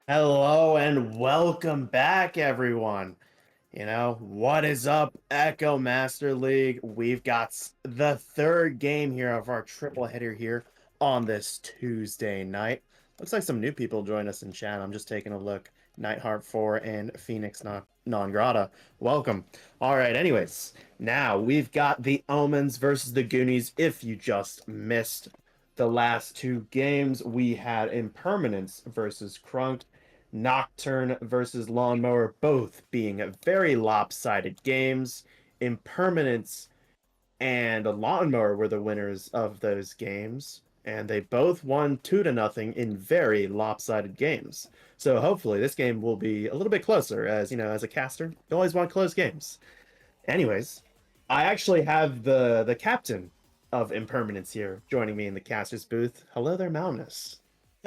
Hello and welcome back, everyone. What is up, Echo Master League? We've got the third game here of our triple header here on this Tuesday night. Looks like some new people join us in chat. I'm just taking a look. Nightheart 4 and Phoenix Non Grata. Welcome. All right, anyways, now we've got the Omens versus the Goonies. If you just missed the last two games, we had Impermanence versus Crunk. Nocturne versus Lawnmower, both being very lopsided games. Impermanence and Lawnmower were the winners of those games, and they both won 2-0 in very lopsided games. So hopefully this game will be a little bit closer, as as a caster, you always want close games. Anyways, I actually have the captain of Impermanence here joining me in the caster's booth. Hello there, Malnus.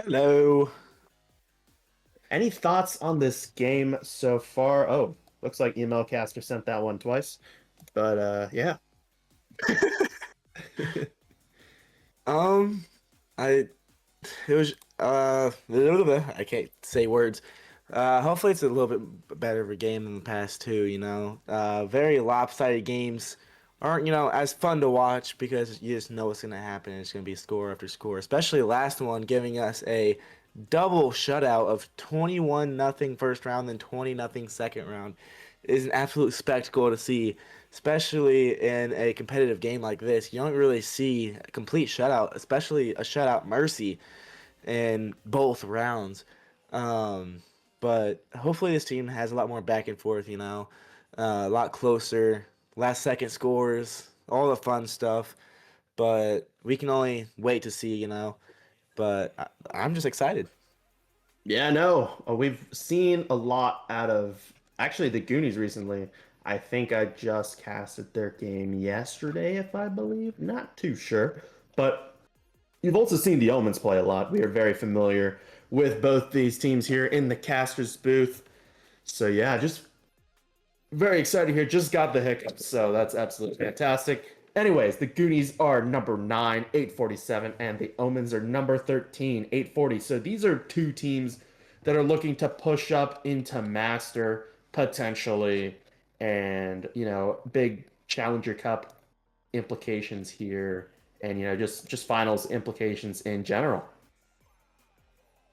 Hello. Any thoughts on this game so far? Oh, looks like Email Caster sent that one twice. But yeah. Um, I it was I can't say words. Hopefully it's a little bit better of a game than the past two. Very lopsided games aren't as fun to watch because you just know what's gonna happen. And it's gonna be score after score. Especially the last one giving us a double shutout of 21 nothing first round, then 20 nothing second round is an absolute spectacle to see, especially in a competitive game like this. You don't really see a complete shutout, especially a shutout mercy in both rounds. Um, but hopefully this team has a lot more back and forth, a lot closer, last second scores, all the fun stuff. But we can only wait to see. But I'm just excited. Yeah, no. We've seen a lot out of actually the Goonies recently. I think I just casted their game yesterday, if I believe. Not too sure. But you've also seen the Omens play a lot. We are very familiar with both these teams here in the caster's booth. So yeah, just very excited here. Just got the hiccups, so that's absolutely fantastic. Anyways, the Goonies are number 9, 847, and the Omens are number 13, 840. So these are two teams that are looking to push up into Master potentially, and big Challenger Cup implications here, and just finals implications in general.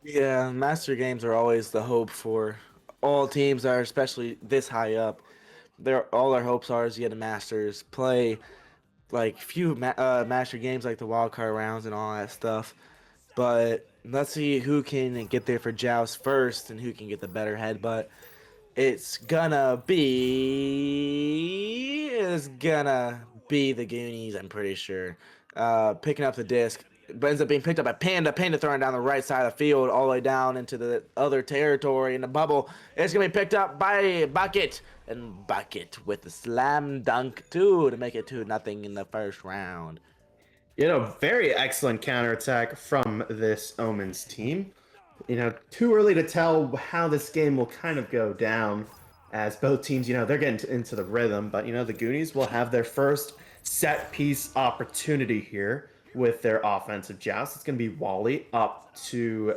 Yeah, master games are always the hope for all teams that are especially this high up. All their hopes are is to get a masters, play like few master games like the wild card rounds and all that stuff. But let's see who can get there for Joust first and who can get the better headbutt. It's gonna be the Goonies, I'm pretty sure. Picking up the disc, but ends up being picked up by Panda. Panda throwing down the right side of the field all the way down into the other territory in the bubble. It's gonna be picked up by Bucket, and Bucket with the slam dunk too to make it 2-0 in the first round. Very excellent counterattack from this Omens team. Too early to tell how this game will kind of go down as both teams, they're getting into the rhythm, but the Goonies will have their first set piece opportunity here with their offensive joust. It's going to be Wally up to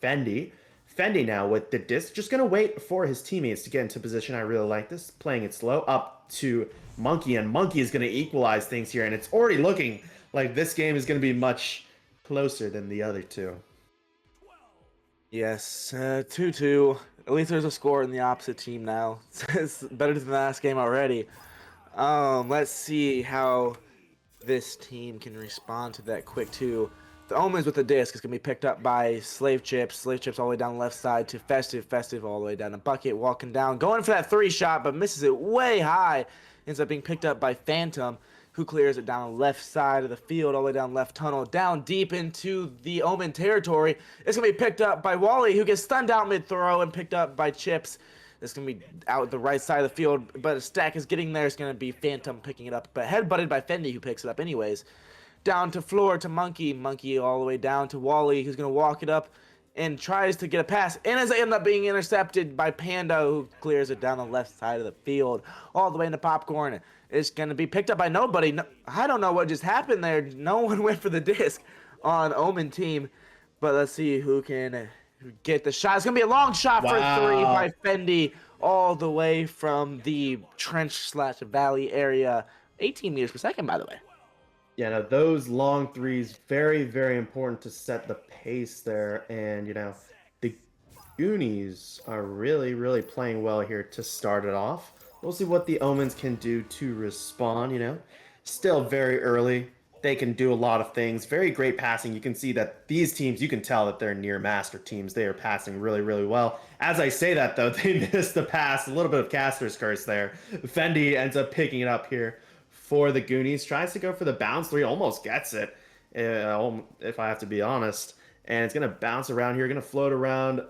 Fendi. Fendi now with the disc, just going to wait for his teammates to get into position. I really like this, playing it slow up to Monkey, and Monkey is going to equalize things here, and it's already looking like this game is going to be much closer than the other two. Yes, 2-2. At least there's a score in the opposite team now. It's better than the last game already. Let's see how this team can respond to that quick two. The Omens with the disc is going to be picked up by Slave Chips. Slave Chips all the way down the left side to Festive. Festive all the way down the Bucket, walking down, going for that 3-shot, but misses it way high. Ends up being picked up by Phantom, who clears it down the left side of the field, all the way down left tunnel, down deep into the Omen territory. It's going to be picked up by Wally, who gets stunned out mid-throw, and picked up by Chips. It's going to be out the right side of the field, but a stack is getting there. It's going to be Phantom picking it up, but headbutted by Fendi, who picks it up anyways. Down to floor to Monkey. Monkey all the way down to Wally, who's going to walk it up and tries to get a pass, and as it ends up being intercepted by Panda, who clears it down the left side of the field, all the way into Popcorn. It's going to be picked up by nobody. No, I don't know what just happened there. No one went for the disc on Omen team, but let's see who can get the shot. It's going to be a long shot for three by Wow. Fendi all the way from the trench/valley area. 18 meters per second, by the way. Yeah, no, those long threes, very, very important to set the pace there. And, the Goonies are really, really playing well here to start it off. We'll see what the Omens can do to respond. Still very early. They can do a lot of things. Very great passing. You can see that these teams, you can tell that they're near master teams. They are passing really, really well. As I say that, though, they missed the pass. A little bit of caster's curse there. Fendi ends up picking it up here for the Goonies. Tries to go for the bounce three. Almost gets it, if I have to be honest. And it's going to bounce around here. Going to float around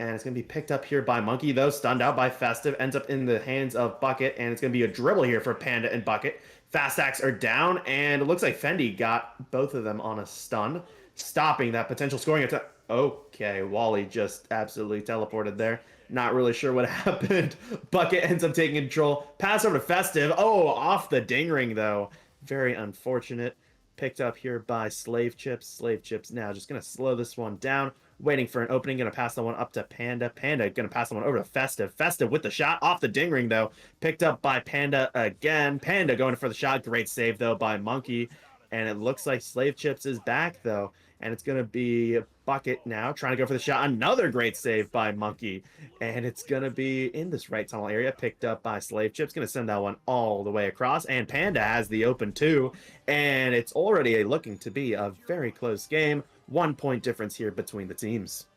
and it's going to be picked up here by Monkey, though. Stunned out by Festive. Ends up in the hands of Bucket. And it's going to be a dribble here for Panda and Bucket. Fast Acts are down. And it looks like Fendi got both of them on a stun. Stopping that potential scoring attack. Okay, Wally just absolutely teleported there. Not really sure what happened. Bucket ends up taking control. Pass over to Festive. Oh, off the ding ring, though. Very unfortunate. Picked up here by Slave Chips. Slave Chips now just going to slow this one down. Waiting for an opening. Going to pass the one up to Panda. Panda going to pass the one over to Festive. Festive with the shot off the ding ring, though. Picked up by Panda again. Panda going for the shot. Great save, though, by Monkey. And it looks like Slave Chips is back, though. And it's going to be Bucket now trying to go for the shot. Another great save by Monkey. And it's going to be in this right tunnel area, picked up by Slave Chips. Going to send that one all the way across. And Panda has the open two. And it's already looking to be a very close game. 1 point difference here between the teams.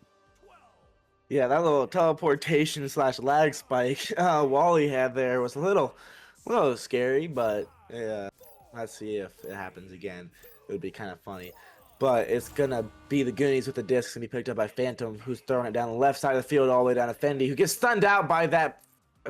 Yeah, that little teleportation/lag spike Wally had there was a little scary, but yeah, let's see if it happens again. It would be kind of funny. But it's gonna be the Goonies with the disc, gonna be picked up by Phantom, who's throwing it down the left side of the field all the way down to Fendi, who gets stunned out by that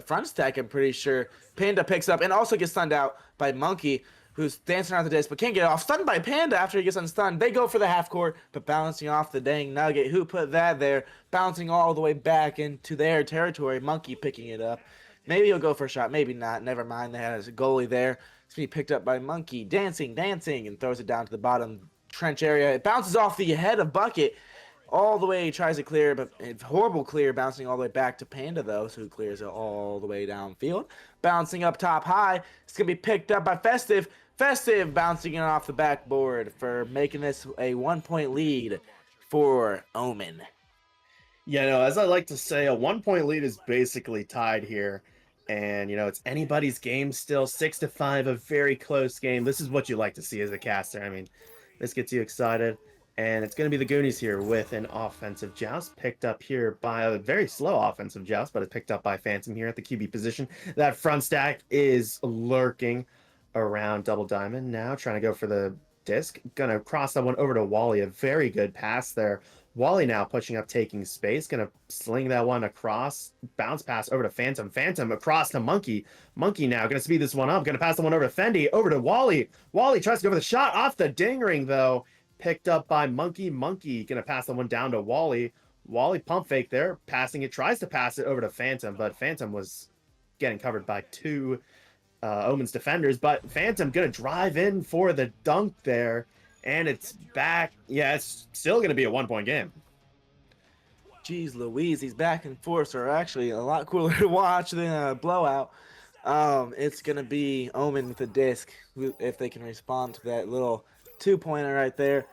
front stack, I'm pretty sure. Panda picks up and also gets stunned out by Monkey, who's dancing around the disc but can't get it off. Stunned by Panda after he gets unstunned. They go for the half court, but bouncing off the dang Nugget. Who put that there? Bouncing all the way back into their territory. Monkey picking it up. Maybe he'll go for a shot, maybe not. Never mind, they had a goalie there. It's going to be picked up by Monkey, dancing, and throws it down to the bottom trench area. It bounces off the head of Bucket all the way. He tries to clear, but it's horrible clear, bouncing all the way back to Panda, though, so he clears it all the way downfield. Bouncing up top high. It's going to be picked up by Festive. Festive bouncing it off the backboard for making this a 1 point lead for Omen. Yeah, no, as I like to say, a 1 point lead is basically tied here. And, it's anybody's game still, 6-5, a very close game. This is what you like to see as a caster. I mean, this gets you excited. And it's going to be the Goonies here with an offensive joust, picked up here by a very slow offensive joust, but it's picked up by Phantom here at the QB position. That front stack is lurking around Double Diamond now, trying to go for the disc. Gonna cross that one over to Wally. A very good pass there. Wally now pushing up, taking space. Gonna sling that one across. Bounce pass over to Phantom. Phantom across to Monkey. Monkey now gonna speed this one up. Gonna pass the one over to Fendi. Over to Wally. Wally tries to go for the shot off the ding ring, though. Picked up by Monkey. Monkey gonna pass the one down to Wally. Wally pump fake there. Passing it. Tries to pass it over to Phantom, but Phantom was getting covered by two Omens defenders. But Phantom gonna drive in for the dunk there. And it's back. Yeah, it's still going to be a 1 point game. Jeez Louise, these back and forths are actually a lot cooler to watch than a blowout. It's going to be Omen with the disc, if they can respond to that little 2-pointer right there.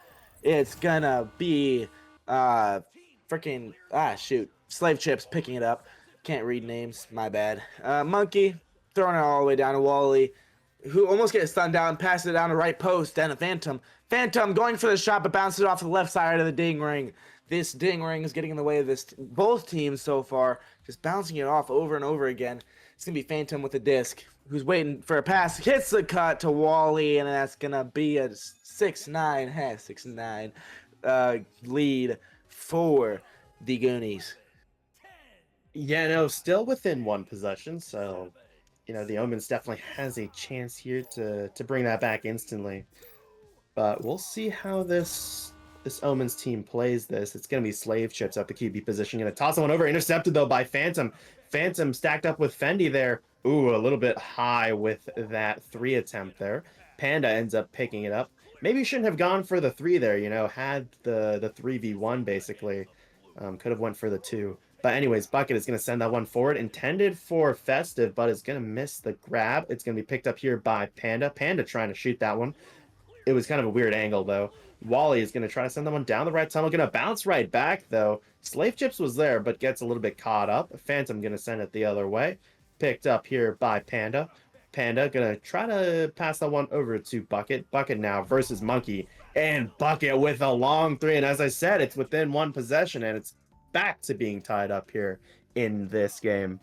It's going to be Slave Chips picking it up. Can't read names, my bad. Monkey throwing it all the way down to Wally, who almost gets stunned down, passes it down the right post, down to Phantom. Phantom going for the shot, but bounces it off the left side of the ding ring. This ding ring is getting in the way of both teams so far, just bouncing it off over and over again. It's going to be Phantom with the disc, who's waiting for a pass, hits the cut to Wally, and that's going to be a 6-9 lead for the Goonies. Yeah, no, still within one possession, so the Omens definitely has a chance here to bring that back instantly. But we'll see how this Omens team plays this. It's going to be Slave Chips at the QB position. Going to toss one over. Intercepted, though, by Phantom. Phantom stacked up with Fendi there. Ooh, a little bit high with that 3 attempt there. Panda ends up picking it up. Maybe shouldn't have gone for the 3 there, had the 3v1, basically. Could have went for the 2. But anyways, Bucket is going to send that one forward. Intended for Festive, but is going to miss the grab. It's going to be picked up here by Panda. Panda trying to shoot that one. It was kind of a weird angle, though. Wally is going to try to send that one down the right tunnel. Going to bounce right back, though. Slave Chips was there, but gets a little bit caught up. Phantom going to send it the other way. Picked up here by Panda. Panda going to try to pass that one over to Bucket. Bucket now versus Monkey. And Bucket with a long 3. And as I said, it's within one possession, and it's back to being tied up here in this game.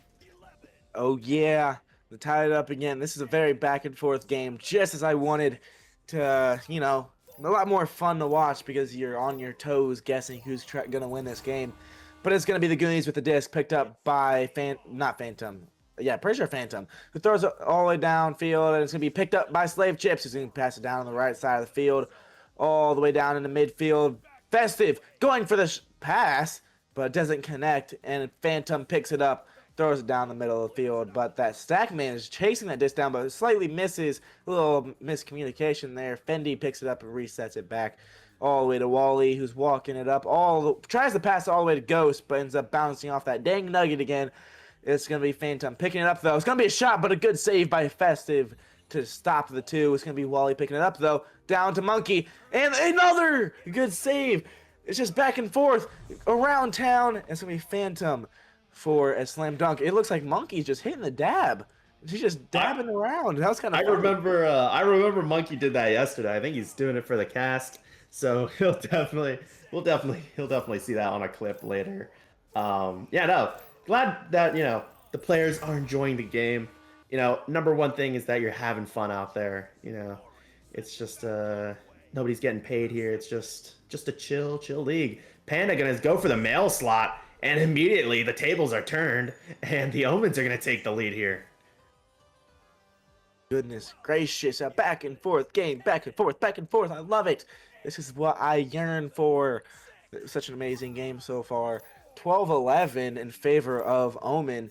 Oh yeah, they tied it up again. This is a very back and forth game, just as I wanted to. A lot more fun to watch because you're on your toes guessing who's gonna win this game. But it's gonna be the Goonies with the disc picked up by not Phantom. Yeah, pretty sure Phantom, who throws it all the way downfield, and it's gonna be picked up by Slave Chips, who's gonna pass it down on the right side of the field, all the way down in the midfield. Festive going for the pass, but it doesn't connect, and Phantom picks it up, throws it down the middle of the field. But that stack man is chasing that disc down, but slightly misses. A little miscommunication there. Fendi picks it up and resets it back all the way to Wally, who's walking it up. Tries to pass it all the way to Ghost, but ends up bouncing off that dang nugget again. It's going to be Phantom picking it up, though. It's going to be a shot, but a good save by Festive to stop the 2. It's going to be Wally picking it up, though. Down to Monkey. And another good save. It's just back and forth around town. It's going to be Phantom for a slam dunk. It looks like Monkey's just hitting the dab. She's just dabbing around. That was kind of I remember Monkey did that yesterday. I think he's doing it for the cast. So he'll definitely see that on a clip later. Yeah, no. Glad that, the players are enjoying the game. Number one thing is that you're having fun out there. It's just nobody's getting paid here. It's just a chill league. Panda gonna go for the mail slot, and immediately the tables are turned, and the Omens are gonna take the lead here. Goodness gracious, a back and forth game, back and forth, back and forth. I love it. This is what I yearn for. Such an amazing game so far. 12-11 in favor of Omen.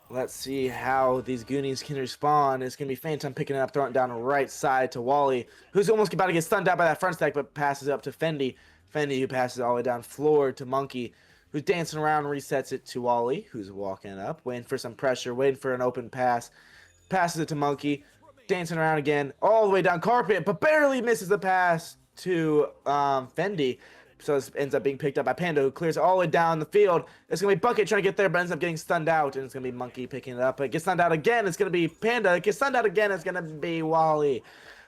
Let's see how these Goonies can respond. It's going to be Phantom picking it up, throwing it down the right side to Wally, who's almost about to get stunned out by that front stack, but passes it up to Fendi. Fendi, who passes it all the way down floor to Monkey, who's dancing around, resets it to Wally, who's walking up, waiting for some pressure, waiting for an open pass. Passes it to Monkey, dancing around again, all the way down carpet, but barely misses the pass to Fendi. So it ends up being picked up by Panda, who clears all the way down the field. It's going to be Bucket trying to get there, but ends up getting stunned out. And it's going to be Monkey picking it up. It gets stunned out again. It's going to be Panda. It gets stunned out again. It's going to be Wally.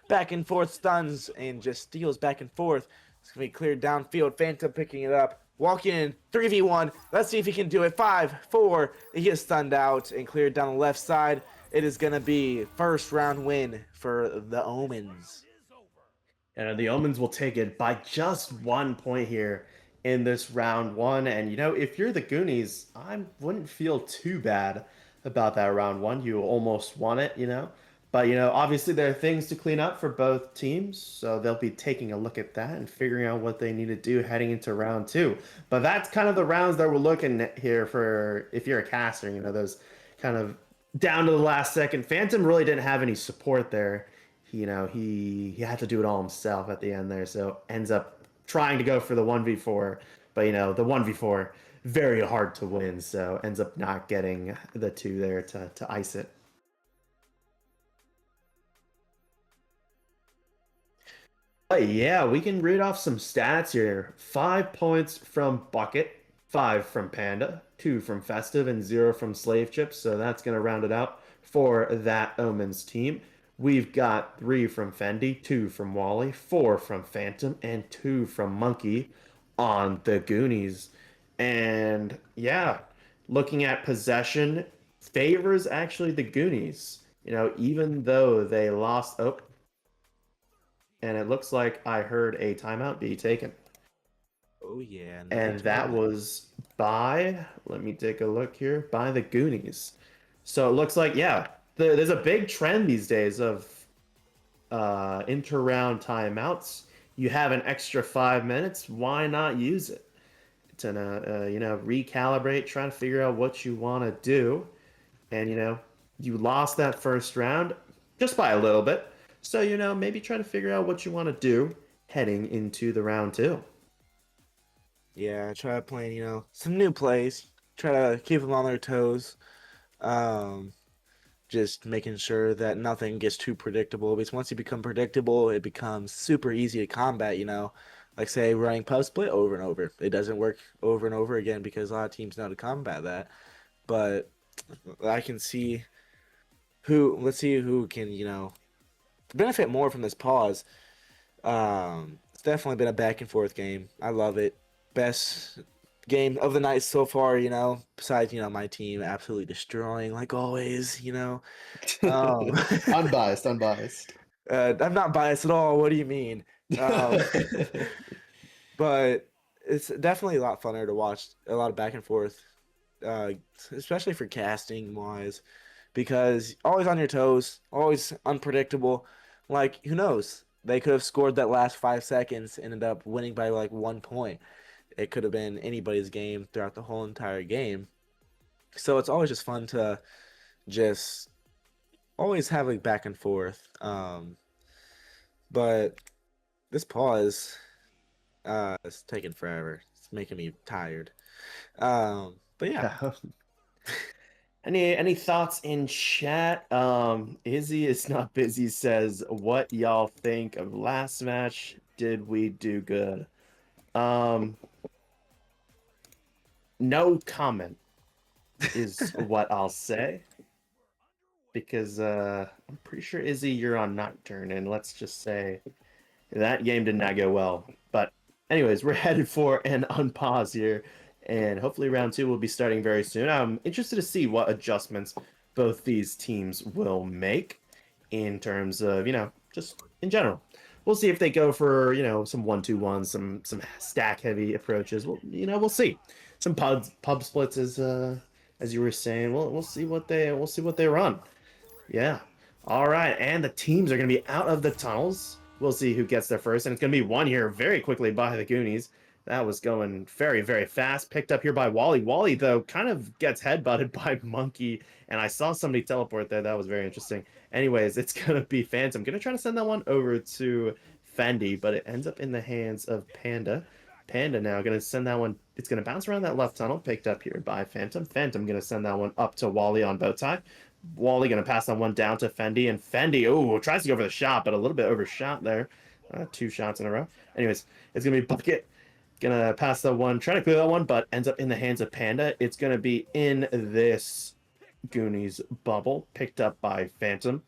Back and forth stuns and just steals back and forth. It's going to be cleared downfield. Phantom picking it up. Walking in 3v1. Let's see if he can do it. 5, 4. He gets stunned out and cleared down the left side. It is going to be first round win for the Omens. And the Omens will take it by just 1 point here in this round 1. And, if you're the Goonies, I wouldn't feel too bad about that round 1. You almost won it, But, obviously there are things to clean up for both teams. So they'll be taking a look at that and figuring out what they need to do heading into round 2. But that's kind of the rounds that we're looking at here for if you're a caster, those kind of down to the last second. Phantom really didn't have any support there. He had to do it all himself at the end there, so ends up trying to go for the 1v4, but the 1v4 very hard to win, so ends up not getting the 2 there to ice it. But yeah, we can read off some stats here. 5 points from Bucket, 5 from Panda, 2 from Festive, and 0 from Slave Chips, so that's going to round it out for that Omens team. We've got 3 from Fendi, 2 from Wally, 4 from Phantom, and 2 from Monkey on the Goonies. And yeah, looking at possession, favors actually the Goonies. Even though they lost. Oh, and it looks like I heard a timeout be taken. Oh yeah. And that was by, let me take a look here, by the Goonies. So it looks like, yeah, there's a big trend these days of inter-round timeouts. You have an extra 5 minutes. Why not use it to recalibrate, try to figure out what you want to do? And you lost that first round just by a little bit. So maybe try to figure out what you want to do heading into the round 2. Yeah, I try playing, some new plays. Try to keep them on their toes. Um, just making sure that nothing gets too predictable. Because once you become predictable, it becomes super easy to combat. Like say running post split over and over. It doesn't work over and over again because a lot of teams know how to combat that. But I can see let's see who can, benefit more from this pause. It's definitely been a back and forth game. I love it. Best game of the night so far. Besides, my team absolutely destroying like always. Um, Unbiased, unbiased. I'm not biased at all. What do you mean? Um, but it's definitely a lot funner to watch. A lot of back and forth, uh, especially for casting wise, because always on your toes, always unpredictable. Like who knows? They could have scored that last 5 seconds, ended up winning by like 1 point. It could have been anybody's game throughout the whole entire game. So it's always just fun to just always have like back and forth. But this pause is taking forever. It's making me tired. But yeah. Yeah. Any thoughts in chat? Izzy is not busy says, what y'all think of last match? Did we do good? Um, no comment is what I'll say because I'm pretty sure Izzy, you're on Nocturne, and let's just say that game did not go well. But anyways, we're headed for an unpause here, and hopefully round two will be starting very soon. I'm interested to see what adjustments both these teams will make in terms of, just in general. We'll see if they go for, some 1-2-1, some stack heavy approaches. We'll see. Some pub splits as you were saying. We'll see what they run. Yeah. All right, and the teams are going to be out of the tunnels. We'll see who gets there first, and it's going to be one here very quickly by the Goonies. That was going very, very fast. Picked up here by Wally. Wally, though, kind of gets headbutted by Monkey, and I saw somebody teleport there. That was very interesting. Anyways, it's going to be Phantom. Going to try to send that one over to Fendi, but it ends up in the hands of Panda. Panda now going to send that one. It's going to bounce around that left tunnel, picked up here by Phantom. Phantom going to send that one up to Wally on bow tie. Wally going to pass that one down to Fendi, and Fendi, oh, tries to go for the shot, but a little bit overshot there. 2 shots in a row. Anyways, it's going to be Bucket. Gonna pass that one, try to clear that one, but ends up in the hands of Panda. It's gonna be in this Goonies bubble, picked up by Phantom.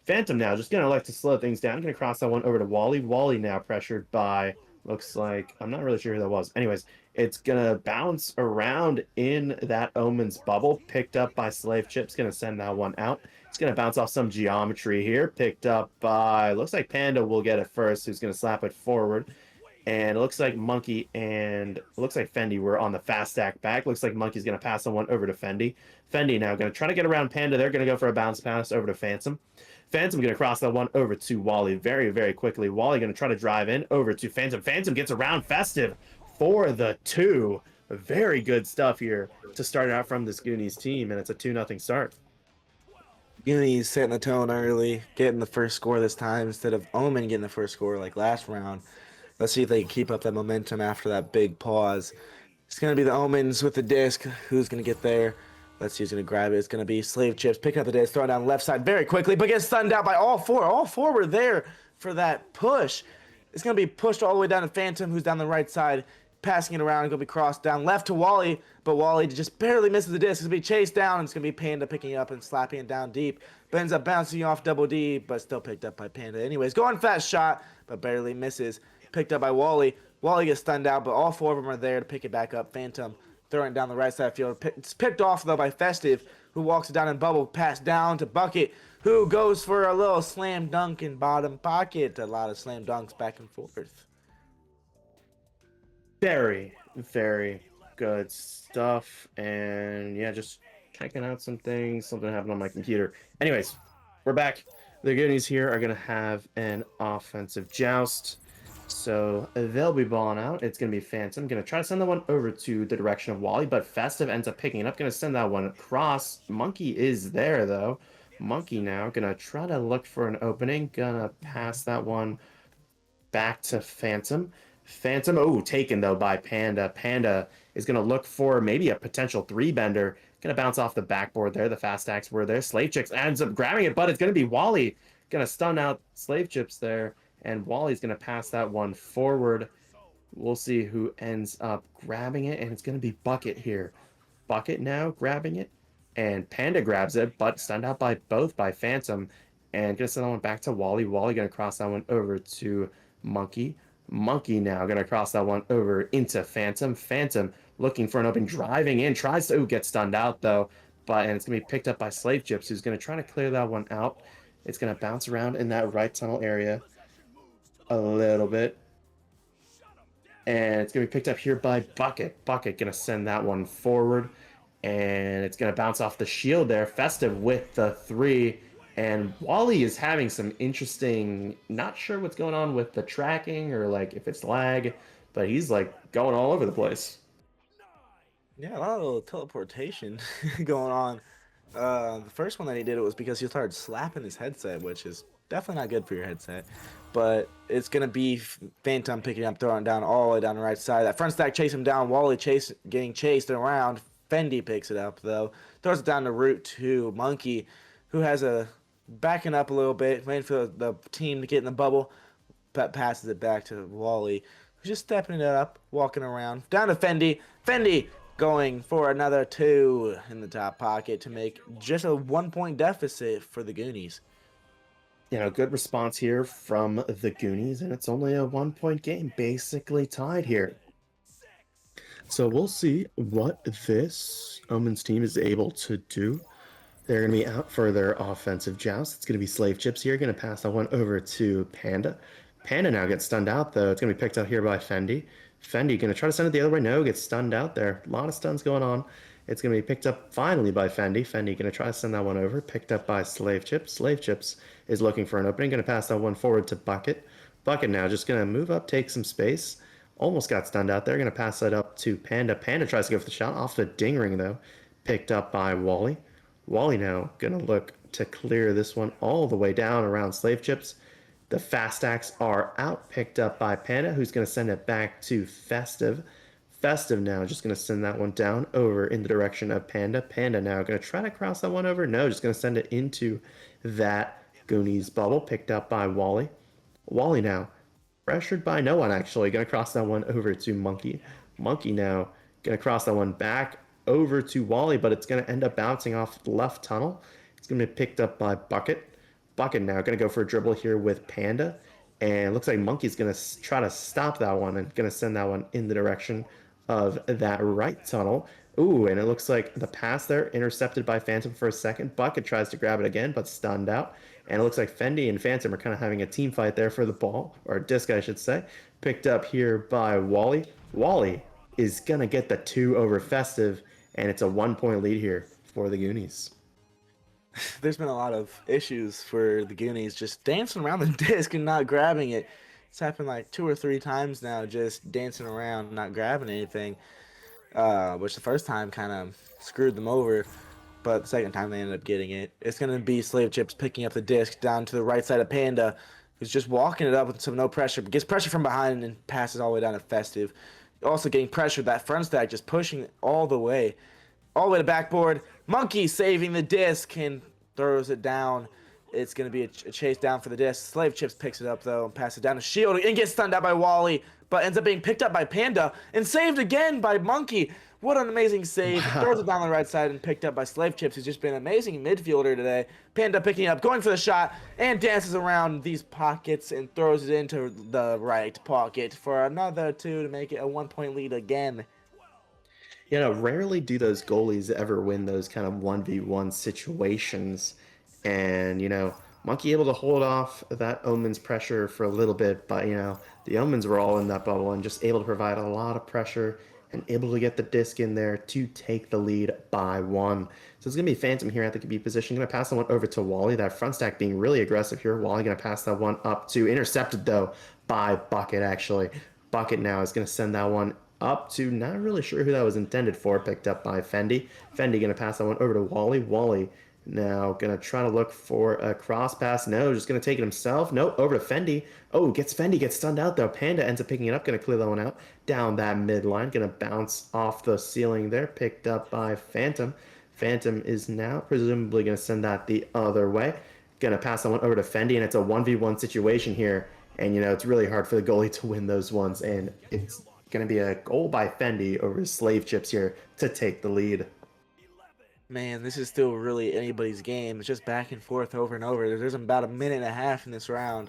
Phantom now just gonna like to slow things down. Gonna cross that one over to Wally. Wally now pressured by, looks like, I'm not really sure who that was. Anyways, it's gonna bounce around in that Omens bubble, picked up by Slave Chip's gonna send that one out. It's gonna bounce off some geometry here, picked up by, looks like Panda will get it first, who's gonna slap it forward. And it looks like Monkey and it looks like Fendi were on the fast stack back. Looks like Monkey's going to pass someone over to Fendi. Fendi now going to try to get around Panda. They're going to go for a bounce pass over to Phantom. Phantom going to cross that one over to Wally very, very quickly. Wally going to try to drive in over to Phantom. Phantom gets around Festive for the 2. Very good stuff here to start out from this Goonies team, and it's a 2-0 start. Goonies setting the tone early, getting the first score this time instead of Omen getting the first score like last round. Let's see if they can keep up that momentum after that big pause. It's going to be the Omens with the disc. Who's going to get there? Let's see who's going to grab it. It's going to be Slave Chips picking up the disc, throwing down left side very quickly, but gets stunned out by all four. All four were there for that push. It's going to be pushed all the way down to Phantom, who's down the right side, passing it around. Going to be crossed down left to Wally, but Wally just barely misses the disc. It's going to be chased down, and it's going to be Panda picking it up and slapping it down deep. But ends up bouncing off Double D, but still picked up by Panda. Anyways, going fast shot, but barely misses. Picked up by Wally. Wally gets stunned out, but all four of them are there to pick it back up. Phantom throwing it down the right side field. It's picked off, though, by Festive, who walks it down in bubble. Pass down to Bucket, who goes for a little slam dunk in bottom pocket. A lot of slam dunks back and forth. Very, very good stuff. And yeah, just checking out some things. Something happened on my computer. Anyways, we're back. The Goonies here are going to have an offensive joust. So they'll be balling out. It's going to be Phantom. Going to try to send that one over to the direction of Wally, but Festive ends up picking it up. Going to send that one across. Monkey is there, though. Monkey now going to try to look for an opening. Going to pass that one back to Phantom. Phantom, oh, taken though by Panda. Panda is going to look for maybe a potential three bender. Going to bounce off the backboard there. The fast attacks were there. Slave Chips ends up grabbing it, but it's going to be Wally. Going to stun out Slave Chips there. And Wally's going to pass that one forward. We'll see who ends up grabbing it, and it's going to be Bucket here. Bucket now grabbing it, and Panda grabs it, but stunned out by both by Phantom, and gonna send that one back to Wally. Wally gonna cross that one over to Monkey. Monkey now gonna cross that one over into Phantom. Phantom looking for an open, driving in, tries to get stunned out though, and it's gonna be picked up by Slave Chips, who's gonna try to clear that one out. It's gonna bounce around in that right tunnel area a little bit. And it's going to be picked up here by Bucket. Bucket going to send that one forward. And it's going to bounce off the shield there. Festive with the three. And Wally is having some interesting, not sure what's going on with the tracking or like if it's lag, but he's like going all over the place. Yeah, a lot of teleportation going on. The first one that he did it was because he started slapping his headset, which is definitely not good for your headset. But it's gonna be Phantom picking up, throwing down all the way down the right side. That front stack chase him down. Wally getting chased around. Fendi picks it up though, throws it down the route to Monkey, who has a backing up a little bit, waiting for the team to get in the bubble, but passes it back to Wally, who's just stepping it up, walking around down to Fendi. Fendi going for another two in the top pocket to make just a 1 point deficit for the Goonies. Good response here from the Goonies, and it's only a 1 point game, basically tied here. So we'll see what this Omens team is able to do. They're going to be out for their offensive joust. It's going to be Slave Chips here. Going to pass that one over to Panda. Panda now gets stunned out, though. It's going to be picked up here by Fendi. Fendi going to try to send it the other way. No, gets stunned out there. A lot of stuns going on. It's going to be picked up finally by Fendi. Fendi going to try to send that one over. Picked up by Slave Chips. Slave Chips is looking for an opening. Going to pass that one forward to Bucket. Bucket now just going to move up, take some space. Almost got stunned out there. Going to pass that up to Panda. Panda tries to go for the shot. Off the ding ring, though. Picked up by Wally. Wally now going to look to clear this one all the way down around Slave Chips. The fast acts are out, picked up by Panda, who's going to send it back to Festive. Festive now just going to send that one down over in the direction of Panda. Panda now going to try to cross that one over. No, just going to send it into that Goonies bubble, picked up by Wally. Wally now pressured by no one, actually. Going to cross that one over to Monkey. Monkey now going to cross that one back over to Wally, but it's going to end up bouncing off the left tunnel. It's going to be picked up by Bucket. Bucket now going to go for a dribble here with Panda. And it looks like Monkey's going to try to stop that one and going to send that one in the direction of that right tunnel. Ooh, and it looks like the pass there intercepted by Phantom for a second. Bucket tries to grab it again, but stunned out. And it looks like Fendi and Phantom are kind of having a team fight there for the ball, or disc, I should say. Picked up here by Wally. Wally is going to get the two over Festive, and it's a 1 point lead here for the Goonies. There's been a lot of issues for the Goonies just dancing around the disc and not grabbing it. It's happened like 2 or 3 times now, just dancing around, not grabbing anything. Which the first time kind of screwed them over, but the second time they ended up getting it. It's going to be Slave Chips picking up the disc down to the right side of Panda, who's just walking it up with some no pressure, but gets pressure from behind and passes all the way down to Festive. Also getting pressure, that front stack just pushing it all the way to backboard. Monkey saving the disc and throws it down. It's going to be a chase down for the disc. Slave Chips picks it up, though, and passes it down to Shield and gets stunned out by Wally, but ends up being picked up by Panda and saved again by Monkey. What an amazing save. Wow. Throws it down the right side and picked up by Slave Chips, who's just been an amazing midfielder today. Panda picking it up, going for the shot, and dances around these pockets and throws it into the right pocket for another two to make it a 1 point lead again. Rarely do those goalies ever win those kind of 1v1 situations. And, Monkey able to hold off that Omens pressure for a little bit, but, the Omens were all in that bubble and just able to provide a lot of pressure and able to get the disc in there to take the lead by 1. So it's going to be Phantom here at the QB position. Going to pass that one over to Wally. That front stack being really aggressive here. Wally going to pass that one up to, intercepted though by Bucket, actually. Bucket now is going to send that one up to, not really sure who that was intended for, picked up by Fendi. Fendi going to pass that one over to Wally. Wally Now, gonna try to look for a cross pass. No, just gonna take it himself. Nope, over to Fendi. Oh, gets Fendi, gets stunned out though. Panda ends up picking it up, gonna clear that one out. Down that midline, gonna bounce off the ceiling there, picked up by Phantom. Phantom is now presumably gonna send that the other way. Gonna pass that one over to Fendi, and it's a 1v1 situation here. And it's really hard for the goalie to win those ones, and it's gonna be a goal by Fendi over Slave Chips here to take the lead. Man, this is still really anybody's game. It's just back and forth over and over. There's about a minute and a half in this round.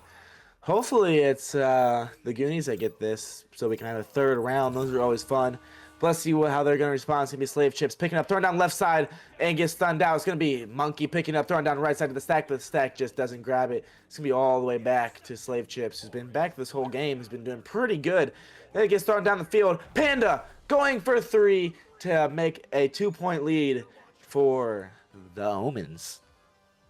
Hopefully it's the Goonies that get this, so we can have a third round. Those are always fun. But let's see how they're going to respond. It's going to be Slave Chips picking up, throwing down left side, and gets stunned out. It's going to be Monkey picking up, throwing down right side of the stack, but the stack just doesn't grab it. It's going to be all the way back to Slave Chips, who's been back this whole game. He's been doing pretty good. Then it gets thrown down the field. Panda going for 3 to make a 2-point lead for the Omens.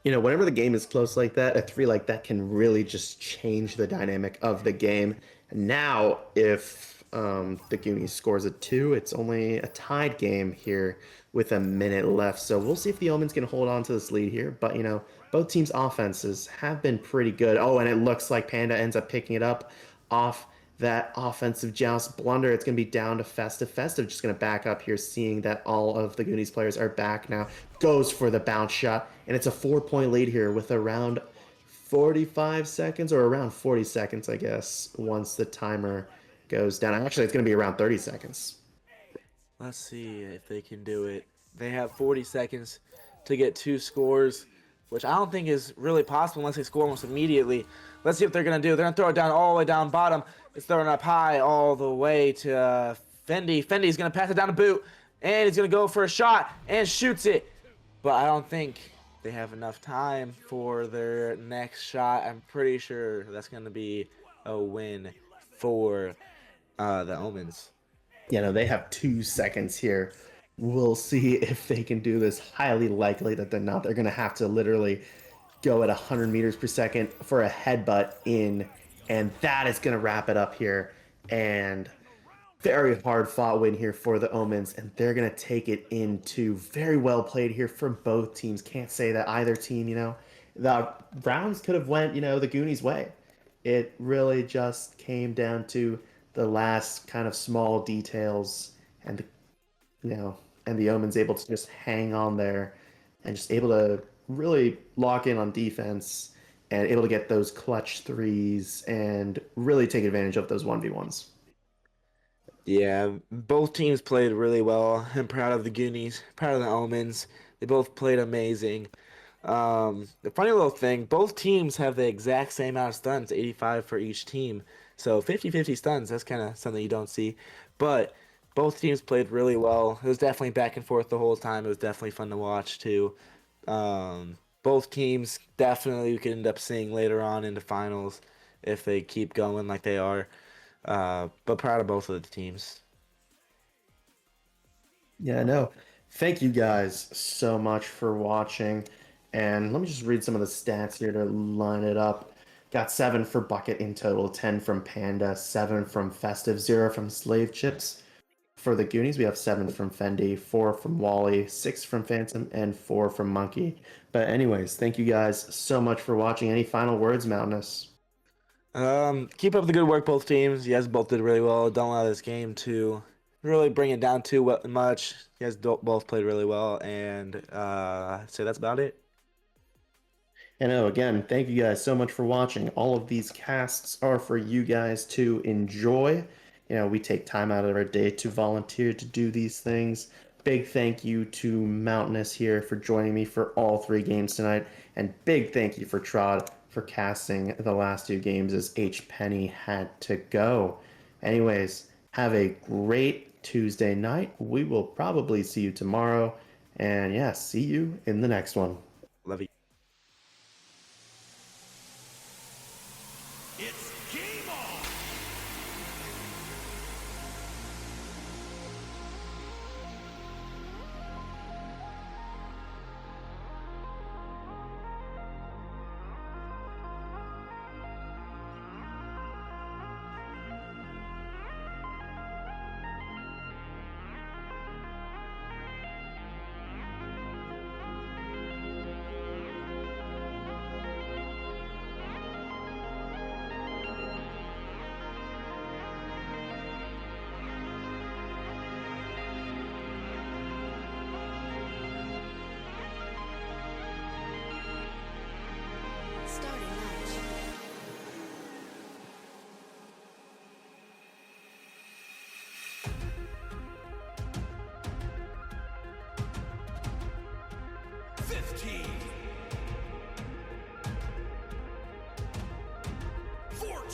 Whenever the game is close like that, a three like that can really just change the dynamic of the game. Now, if the Goonies scores a two, it's only a tied game here with a minute left. So we'll see if the Omens can hold on to this lead here. But, both teams' offenses have been pretty good. Oh, and it looks like Panda ends up picking it up off that offensive joust blunder. It's going to be down to Festive. Festive just going to back up here, seeing that all of the Goonies players are back now. Goes for the bounce shot, and it's a 4-point lead here with around 45 seconds, or around 40 seconds, I guess, once the timer goes down. Actually, it's going to be around 30 seconds. Let's see if they can do it. They have 40 seconds to get 2 scores, which I don't think is really possible unless they score almost immediately. Let's see what they're going to do. They're going to throw it down all the way down bottom. It's thrown up high all the way to Fendi. Fendi's going to pass it down to Boot, and he's going to go for a shot and shoots it. But I don't think they have enough time for their next shot. I'm pretty sure that's going to be a win for the Omens. They have 2 seconds here. We'll see if they can do this. Highly likely that they're not. They're going to have to literally go at 100 meters per second for a headbutt in, and that is going to wrap it up here. And very hard fought win here for the Omens, and they're going to take it into very well played here from both teams. Can't say that either team, the rounds could have went, the Goonies' way. It really just came down to the last kind of small details, and and the Omens able to just hang on there and just able to really lock in on defense and able to get those clutch threes and really take advantage of those 1v1s. Yeah, both teams played really well. I'm proud of the Goonies, proud of the Omens. They both played amazing. The funny little thing, both teams have the exact same amount of stuns, 85 for each team. So 50-50 stuns, that's kind of something you don't see. But both teams played really well. It was definitely back and forth the whole time. It was definitely fun to watch too. Both teams definitely we could end up seeing later on in the finals if they keep going like they are. But proud of both of the teams. Yeah, no. Thank you guys so much for watching. And let me just read some of the stats here to line it up. Got 7 for Bucket in total, 10 from Panda, 7 from Festive, 0 from Slave Chips. For the Goonies, we have 7 from Fendi, 4 from Wally, 6 from Phantom, and 4 from Monkey. But anyways, thank you guys so much for watching. Any final words, Mountainous? Keep up the good work, both teams. You guys both did really well. Don't allow this game to really bring it down too much. You guys both played really well, and so that's about it. And again, thank you guys so much for watching. All of these casts are for you guys to enjoy. We take time out of our day to volunteer to do these things. Big thank you to Mountainous here for joining me for all 3 games tonight. And big thank you for Trod for casting the last 2 games as H. Penny had to go. Anyways, have a great Tuesday night. We will probably see you tomorrow. And yeah, see you in the next one. Love you. It's game on!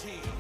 team.